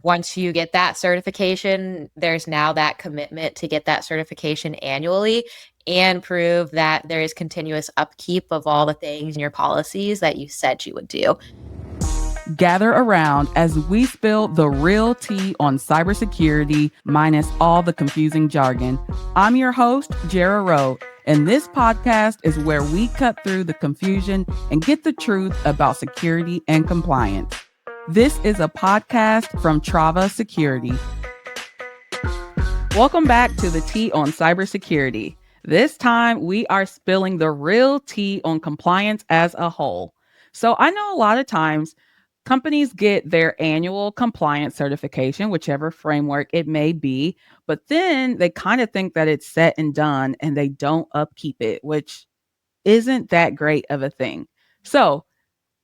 Once you get that certification, there's now that commitment to get that certification annually and prove that there is continuous upkeep of all the things in your policies that you said you would do. Gather around as we spill the real tea on cybersecurity minus all the confusing jargon. I'm your host, Jara Rowe, and this podcast is where we cut through the confusion and get the truth about security and compliance. This is a podcast from Trava Security. Welcome back to the Tea on Cybersecurity. This time, we are spilling the real tea on compliance as a whole. So I know a lot of times companies get their annual compliance certification, whichever framework it may be, but then they kind of think that it's set and done and they don't upkeep it, which isn't that great of a thing. So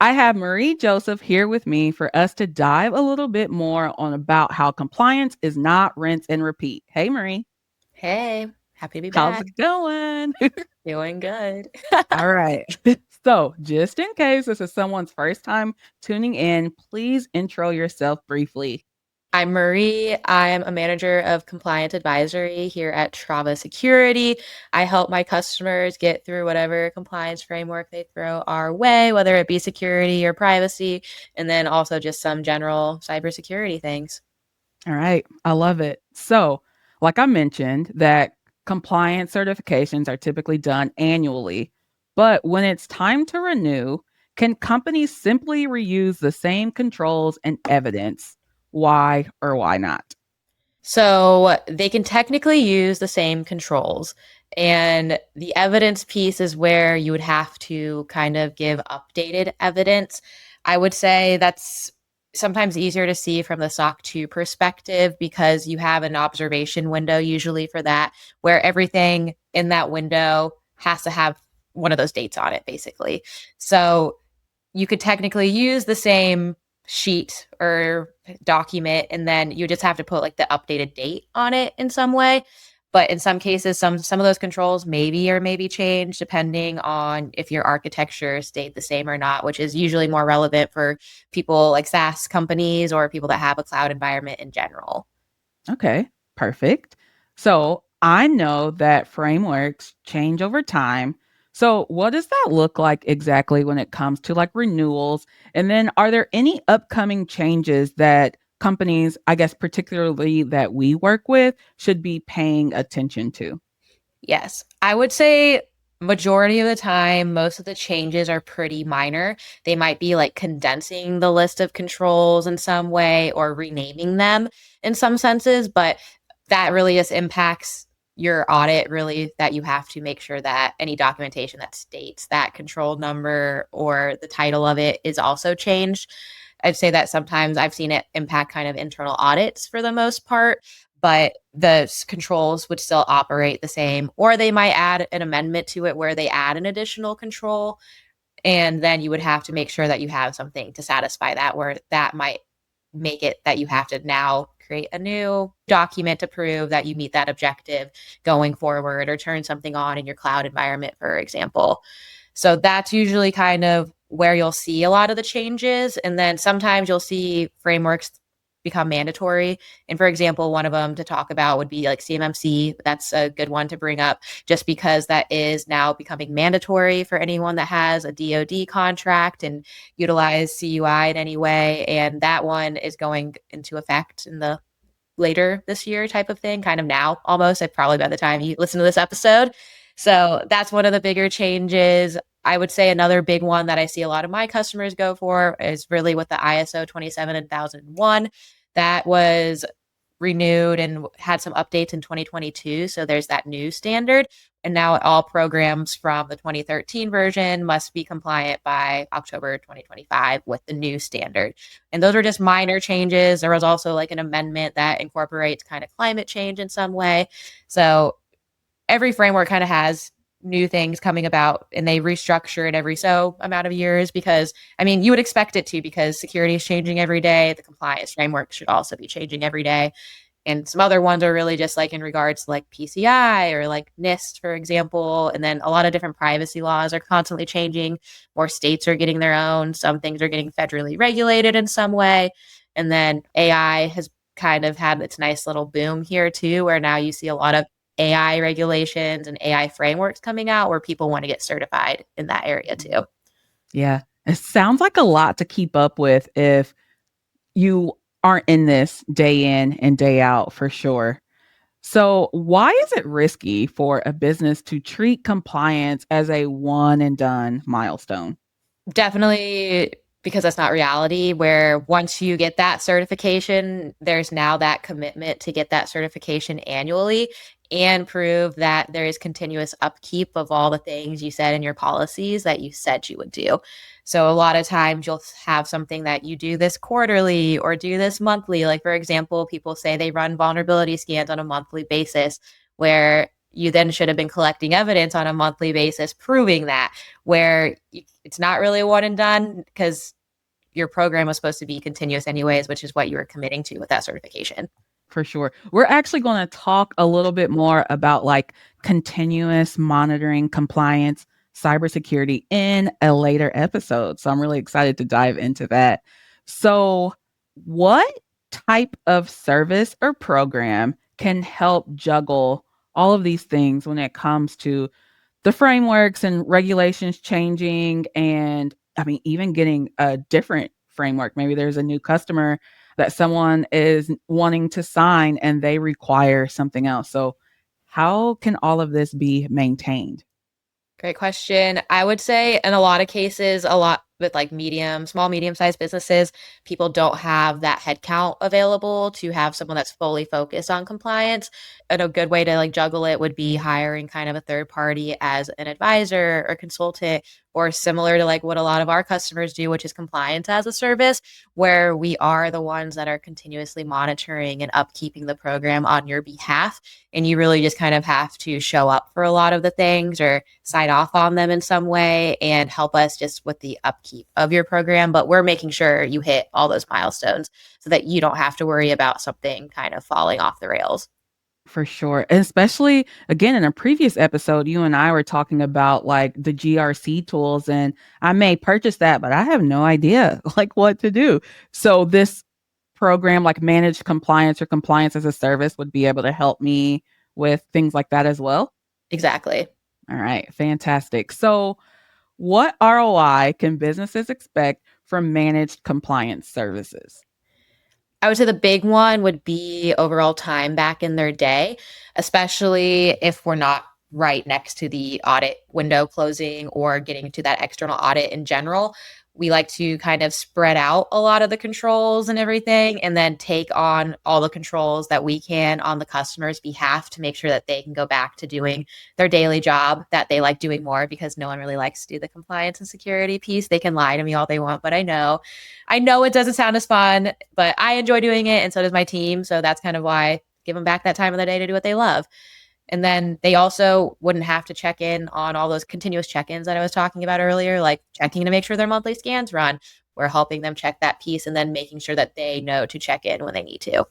I have Marie Joseph here with me for us to dive a little bit more on about how compliance is not rinse and repeat. Hey, Marie. Hey, happy to be How's back. it going? Doing good. All right. So, just in case this is someone's first time tuning in, please intro yourself briefly. I'm Marie. I'm a manager of compliance advisory here at Trava Security. I help my customers get through whatever compliance framework they throw our way, whether it be security or privacy, and then also just some general cybersecurity things. All right. I love it. So, like I mentioned, that compliance certifications are typically done annually. But when it's time to renew, can companies simply reuse the same controls and evidence? Why or why not? So they can technically use the same controls. And the evidence piece is where you would have to kind of give updated evidence. I would say that's sometimes easier to see from the SOC 2 perspective because you have an observation window usually for that, where everything in that window has to have one of those dates on it, basically. So you could technically use the same sheet or document, and then you just have to put like the updated date on it in some way. But in some cases, some of those controls maybe change depending on if your architecture stayed the same or not, which is usually more relevant for people like SaaS companies or people that have a cloud environment in general. Okay, perfect. So I know that frameworks change over time. So what does that look like exactly when it comes to like renewals? And then are there any upcoming changes that companies, I guess, particularly that we work with, should be paying attention to? Yes, I would say majority of the time, most of the changes are pretty minor. They might be like condensing the list of controls in some way or renaming them in some senses, but that really just impacts your audit, really, that you have to make sure that any documentation that states that control number or the title of it is also changed. I'd say that sometimes I've seen it impact kind of internal audits for the most part, but the controls would still operate the same, or they might add an amendment to it where they add an additional control. And then you would have to make sure that you have something to satisfy that, where that might make it that you have to now create a new document to prove that you meet that objective going forward or turn something on in your cloud environment, for example. So that's usually kind of where you'll see a lot of the changes. And then sometimes you'll see frameworks become mandatory. And for example, one of them to talk about would be like CMMC. That's a good one to bring up just because that is now becoming mandatory for anyone that has a DoD contract and utilize CUI in any way. And that one is going into effect in the later this year type of thing, kind of now almost, probably by the time you listen to this episode. So that's one of the bigger changes. I would say another big one that I see a lot of my customers go for is really with the ISO 27001. That was renewed and had some updates in 2022. So there's that new standard. And now all programs from the 2013 version must be compliant by October 2025 with the new standard. And those are just minor changes. There was also like an amendment that incorporates kind of climate change in some way. So every framework kind of has new things coming about, and they restructure it every so amount of years because, I mean, you would expect it to because security is changing every day. The compliance framework should also be changing every day. And some other ones are really just like in regards to like PCI or like NIST, for example. And then a lot of different privacy laws are constantly changing. More states are getting their own. Some things are getting federally regulated in some way. And then AI has kind of had its nice little boom here too, where now you see a lot of AI regulations and AI frameworks coming out where people want to get certified in that area too. Yeah. It sounds like a lot to keep up with if you aren't in this day in and day out for sure. So, why is it risky for a business to treat compliance as a one and done milestone? Definitely, because that's not reality, where once you get that certification, there's now that commitment to get that certification annually and prove that there is continuous upkeep of all the things you said in your policies that you said you would do. So a lot of times you'll have something that you do this quarterly or do this monthly. Like, for example, people say they run vulnerability scans on a monthly basis, where you then should have been collecting evidence on a monthly basis proving that, where it's not really a one and done because your program was supposed to be continuous anyways, which is what you were committing to with that certification. For sure. We're actually going to talk a little bit more about like continuous monitoring, compliance, cybersecurity in a later episode. So I'm really excited to dive into that. So, what type of service or program can help juggle all of these things when it comes to the frameworks and regulations changing, and I mean even getting a different framework? Maybe there's a new customer that someone is wanting to sign and they require something else. So how can all of this be maintained? Great question. I would say in a lot of cases, a lot with like small, medium-sized businesses, people don't have that headcount available to have someone that's fully focused on compliance. And a good way to like juggle it would be hiring kind of a third party as an advisor or consultant, or similar to like what a lot of our customers do, which is compliance as a service, where we are the ones that are continuously monitoring and upkeeping the program on your behalf. And you really just kind of have to show up for a lot of the things or sign off on them in some way and help us just with the upkeep of your program. But we're making sure you hit all those milestones so that you don't have to worry about something kind of falling off the rails. For sure. And especially again in a previous episode, you and I were talking about like the GRC tools, and I may purchase that, but I have no idea like what to do. So this program like managed compliance or compliance as a service would be able to help me with things like that as well. Exactly. All right, fantastic. So what ROI can businesses expect from managed compliance services? I would say the big one would be overall time back in their day, especially if we're not right next to the audit window closing or getting to that external audit in general. We like to kind of spread out a lot of the controls and everything, and then take on all the controls that we can on the customer's behalf to make sure that they can go back to doing their daily job that they like doing more, because no one really likes to do the compliance and security piece. They can lie to me all they want, but I know it doesn't sound as fun, but I enjoy doing it, and so does my team. So that's kind of why give them back that time of the day to do what they love. And then they also wouldn't have to check in on all those continuous check-ins that I was talking about earlier, like checking to make sure their monthly scans run. We're helping them check that piece and then making sure that they know to check in when they need to.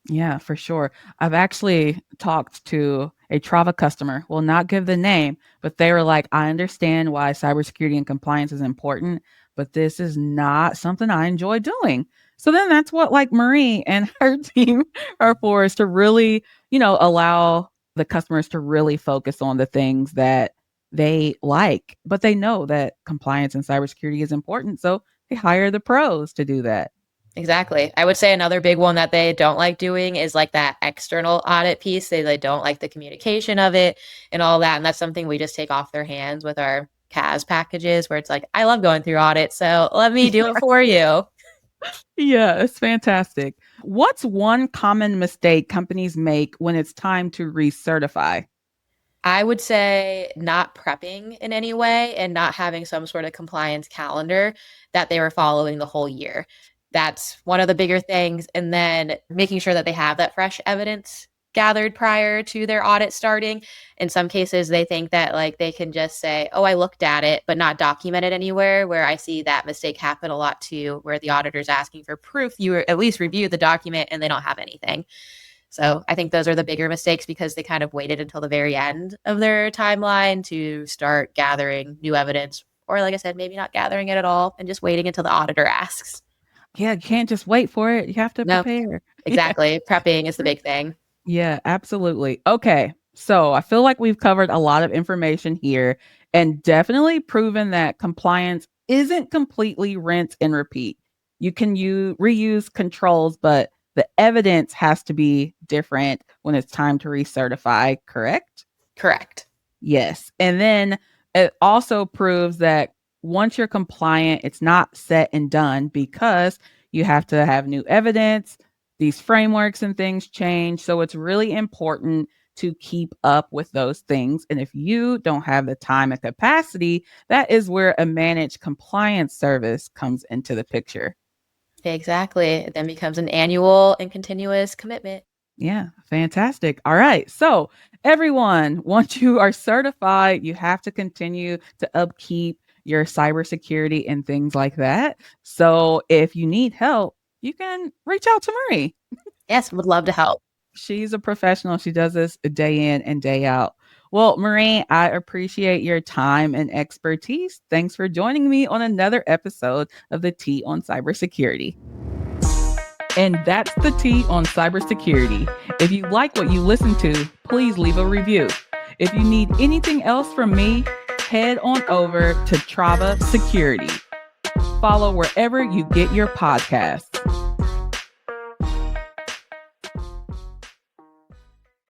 Yeah, for sure. I've actually talked to a Trava customer, will not give the name, but they were like, I understand why cybersecurity and compliance is important, but this is not something I enjoy doing. So then that's what like Marie and her team are for, is to really, allow the customers to really focus on the things that they like, but they know that compliance and cybersecurity is important. So they hire the pros to do that. Exactly. I would say another big one that they don't like doing is like that external audit piece. They don't like the communication of it and all that. And that's something we just take off their hands with our CAS packages, where it's like, I love going through audits, so let me do it for you. Yeah, it's fantastic. What's one common mistake companies make when it's time to recertify? I would say not prepping in any way and not having some sort of compliance calendar that they were following the whole year. That's one of the bigger things. And then making sure that they have that fresh evidence gathered prior to their audit starting. In some cases, they think that like they can just say, oh, I looked at it, but not document it anywhere, where I see that mistake happen a lot too, where the auditor's asking for proof you at least reviewed the document and they don't have anything. So I think those are the bigger mistakes because they kind of waited until the very end of their timeline to start gathering new evidence. Or, like I said, maybe not gathering it at all and just waiting until the auditor asks. Yeah, you can't just wait for it. You have to No, prepare. Yeah. exactly. Prepping is the big thing. Yeah, absolutely. Okay. So I feel like we've covered a lot of information here and definitely proven that compliance isn't completely rinse and repeat. You can reuse controls, but the evidence has to be different when it's time to recertify, correct? Correct. Yes. And then it also proves that once you're compliant, it's not set and done because you have to have new evidence. These frameworks and things change. So it's really important to keep up with those things. And if you don't have the time and capacity, that is where a managed compliance service comes into the picture. Exactly. It then becomes an annual and continuous commitment. Yeah, fantastic. All right. So, everyone, once you are certified, you have to continue to upkeep your cybersecurity and things like that. So, if you need help, you can reach out to Marie. Yes, would love to help. She's a professional. She does this day in and day out. Well, Marie, I appreciate your time and expertise. Thanks for joining me on another episode of the Tea on Cybersecurity. And that's the tea on cybersecurity. If you like what you listen to, please leave a review. If you need anything else from me, head on over to Trava Security. Follow wherever you get your podcasts.